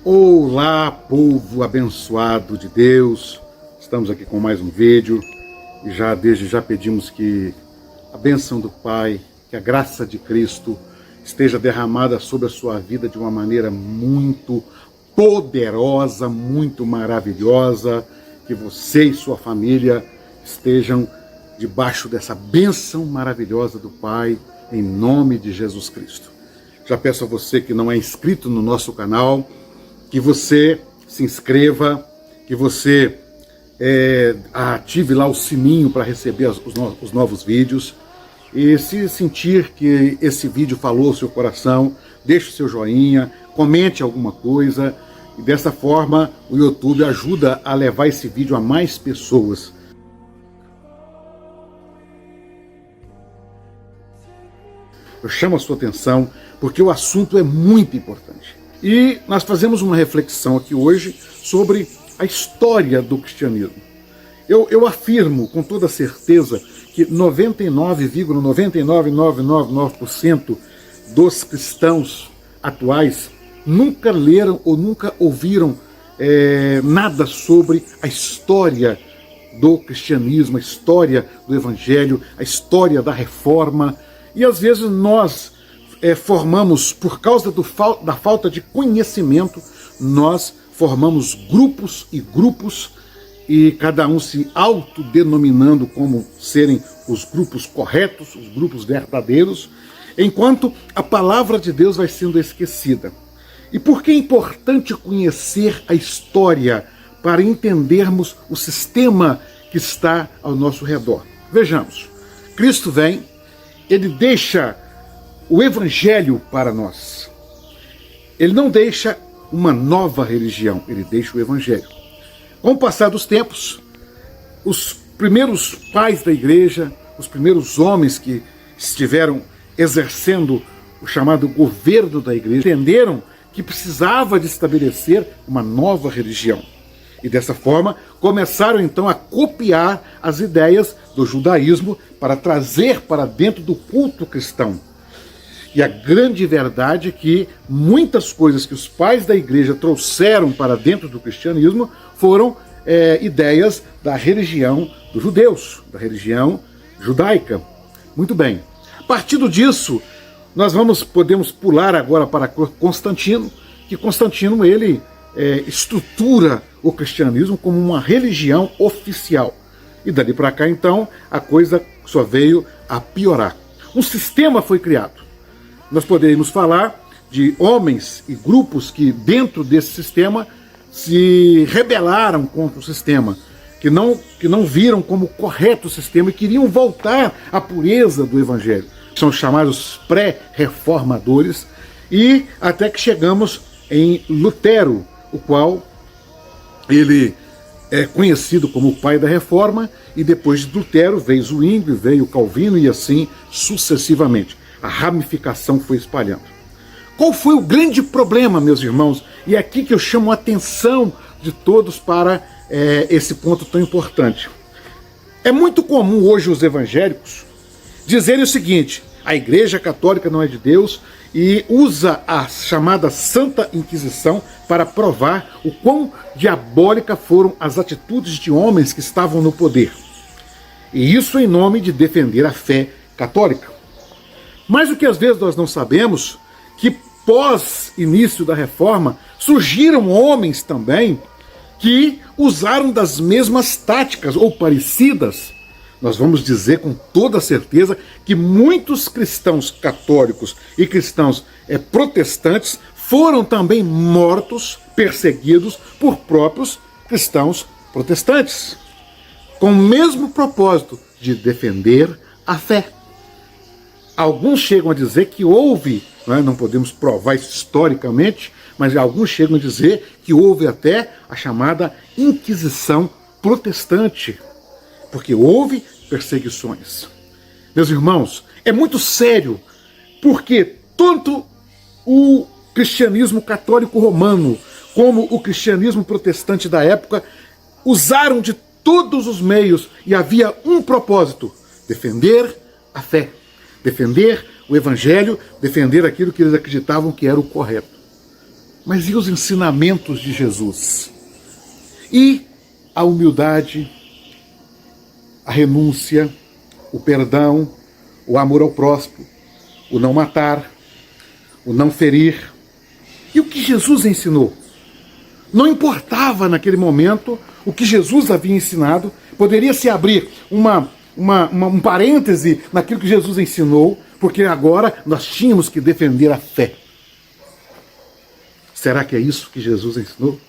Olá, povo abençoado de Deus. Estamos aqui com mais um vídeo e desde já pedimos que a bênção do Pai, que a graça de Cristo esteja derramada sobre a sua vida de uma maneira muito poderosa, muito maravilhosa, que você e sua família estejam debaixo dessa bênção maravilhosa do Pai, em nome de Jesus Cristo. Já peço a você que não é inscrito no nosso canal, que você se inscreva, que você ative lá o sininho para receber os novos vídeos. E se sentir que esse vídeo falou ao seu coração, deixe o seu joinha, comente alguma coisa. E dessa forma o YouTube ajuda a levar esse vídeo a mais pessoas. Eu chamo a sua atenção porque o assunto é muito importante. E nós fazemos uma reflexão aqui hoje sobre a história do cristianismo. Eu afirmo com toda certeza que 99,99999% dos cristãos atuais nunca leram ou nunca ouviram nada sobre a história do cristianismo, a história do evangelho, a história da reforma. E às vezes nós formamos, por causa da falta de conhecimento, nós formamos grupos e cada um se autodenominando como serem os grupos corretos, os grupos verdadeiros, enquanto a palavra de Deus vai sendo esquecida. E por que é importante conhecer a história para entendermos o sistema que está ao nosso redor? Vejamos, Cristo vem, ele deixa o evangelho para nós. Ele não deixa uma nova religião, ele deixa o evangelho. Com o passar dos tempos, os primeiros pais da igreja, os primeiros homens que estiveram exercendo o chamado governo da igreja, entenderam que precisava de estabelecer uma nova religião. E dessa forma, começaram então a copiar as ideias do judaísmo para trazer para dentro do culto cristão. E a grande verdade é que muitas coisas que os pais da igreja trouxeram para dentro do cristianismo foram ideias da religião dos judeus, da religião judaica. Muito bem. A partir disso, nós podemos pular agora para Constantino, que Constantino ele estrutura o cristianismo como uma religião oficial. E dali para cá, então, a coisa só veio a piorar. Um sistema foi criado. Nós poderíamos falar de homens e grupos que dentro desse sistema se rebelaram contra o sistema, que não viram como correto o sistema e queriam voltar à pureza do evangelho. São chamados pré-reformadores, e até que chegamos em Lutero, o qual ele é conhecido como o pai da reforma, e depois de Lutero veio Zwingli, veio Calvino e assim sucessivamente. A ramificação foi espalhando. Qual foi o grande problema, meus irmãos? E é aqui que eu chamo a atenção de todos para esse ponto tão importante. É muito comum hoje os evangélicos dizerem o seguinte: a Igreja Católica não é de Deus, e usa a chamada Santa Inquisição para provar o quão diabólicas foram as atitudes de homens que estavam no poder. E isso em nome de defender a fé católica. Mas o que às vezes nós não sabemos, que pós início da reforma, surgiram homens também que usaram das mesmas táticas ou parecidas. Nós vamos dizer com toda certeza que muitos cristãos católicos e cristãos protestantes foram também mortos, perseguidos por próprios cristãos protestantes, com o mesmo propósito de defender a fé. Alguns chegam a dizer que houve, não podemos provar isso historicamente, mas alguns chegam a dizer que houve até a chamada Inquisição protestante, porque houve perseguições. Meus irmãos, é muito sério, porque tanto o cristianismo católico romano como o cristianismo protestante da época usaram de todos os meios, e havia um propósito: defender a fé. Defender o evangelho, defender aquilo que eles acreditavam que era o correto. Mas e os ensinamentos de Jesus? E a humildade, a renúncia, o perdão, o amor ao próximo, o não matar, o não ferir. E o que Jesus ensinou? Não importava naquele momento o que Jesus havia ensinado, poderia se abrir um parêntese naquilo que Jesus ensinou, porque agora nós tínhamos que defender a fé. Será que é isso que Jesus ensinou?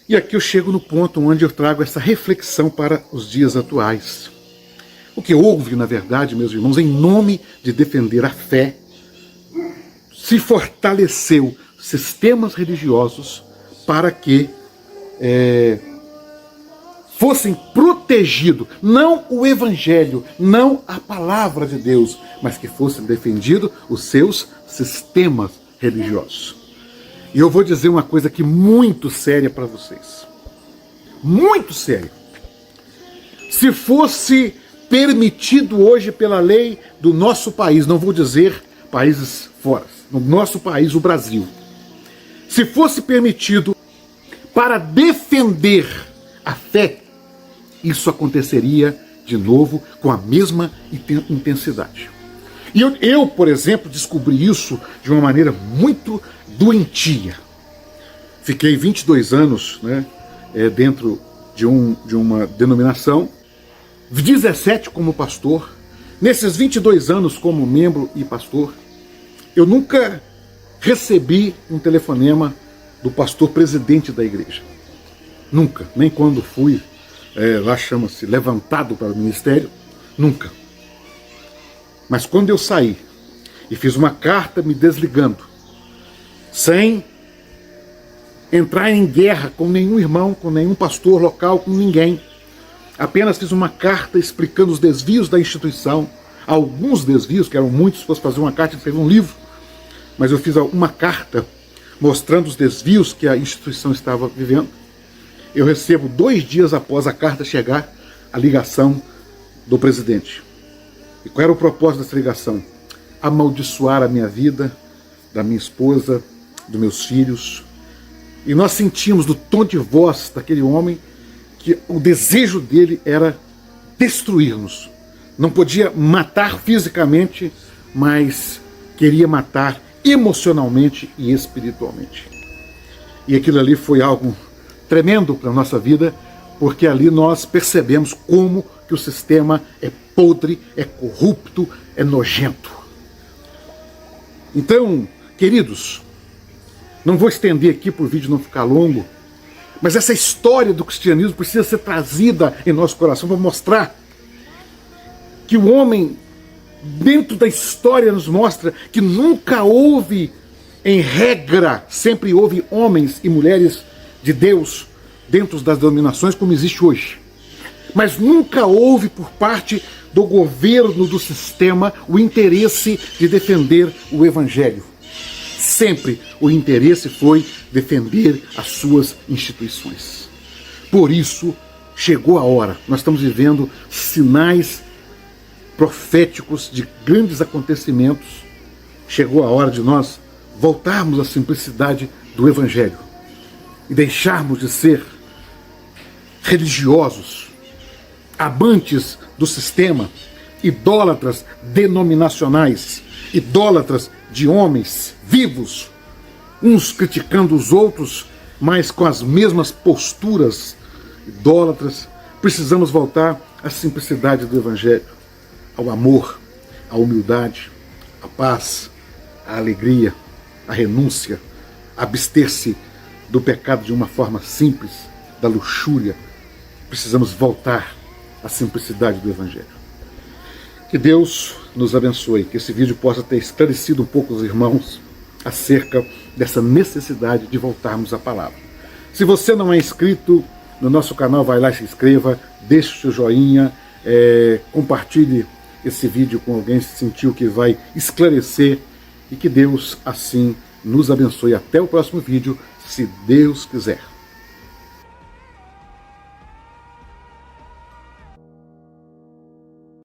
E aqui eu chego no ponto onde eu trago essa reflexão para os dias atuais. O que houve, na verdade, meus irmãos, em nome de defender a fé, se fortaleceu sistemas religiosos para que fossem protegidos, não o Evangelho, não a palavra de Deus, mas que fossem defendidos os seus sistemas religiosos. E eu vou dizer uma coisa aqui muito séria para vocês. Muito séria. Se fosse permitido hoje pela lei do nosso país, não vou dizer países fora, no nosso país, o Brasil, se fosse permitido para defender a fé, isso aconteceria de novo com a mesma intensidade. E eu, por exemplo, descobri isso de uma maneira muito doentia. Fiquei 22 anos, dentro de uma denominação, 17 como pastor. Nesses 22 anos como membro e pastor, eu nunca recebi um telefonema do pastor presidente da igreja. Nunca. Nem quando fui, lá chama-se levantado para o ministério, nunca. Mas quando eu saí e fiz uma carta me desligando, sem entrar em guerra com nenhum irmão, com nenhum pastor local, com ninguém, apenas fiz uma carta explicando os desvios da instituição, alguns desvios, que eram muitos, se fosse fazer uma carta, escrever um livro, mas eu fiz uma carta mostrando os desvios que a instituição estava vivendo. Eu recebo 2 dias após a carta chegar a ligação do presidente. E qual era o propósito dessa ligação? Amaldiçoar a minha vida, da minha esposa, dos meus filhos. E nós sentimos do tom de voz daquele homem que o desejo dele era destruir-nos. Não podia matar fisicamente, mas queria matar emocionalmente e espiritualmente. E aquilo ali foi algo tremendo para a nossa vida, porque ali nós percebemos como que o sistema é podre, é corrupto, é nojento. Então, queridos, não vou estender aqui para o vídeo não ficar longo, mas essa história do cristianismo precisa ser trazida em nosso coração para mostrar que o homem, dentro da história, nos mostra que nunca houve, em regra, sempre houve homens e mulheres de Deus dentro das denominações como existe hoje. Mas nunca houve por parte do governo, do sistema, o interesse de defender o Evangelho. Sempre o interesse foi defender as suas instituições. Por isso, chegou a hora. Nós estamos vivendo sinais proféticos de grandes acontecimentos. Chegou a hora de nós voltarmos à simplicidade do Evangelho e deixarmos de ser religiosos, amantes do sistema, idólatras denominacionais, idólatras de homens vivos, uns criticando os outros, mas com as mesmas posturas idólatras. Precisamos voltar à simplicidade do Evangelho, ao amor, à humildade, à paz, à alegria, à renúncia, abster-se do pecado de uma forma simples, da luxúria. Precisamos voltar à simplicidade do Evangelho. Que Deus nos abençoe, que esse vídeo possa ter esclarecido um pouco os irmãos acerca dessa necessidade de voltarmos à palavra. Se você não é inscrito no nosso canal, vai lá e se inscreva, deixe o seu joinha, compartilhe esse vídeo com alguém que sentiu que vai esclarecer, e que Deus assim nos abençoe. Até o próximo vídeo, se Deus quiser.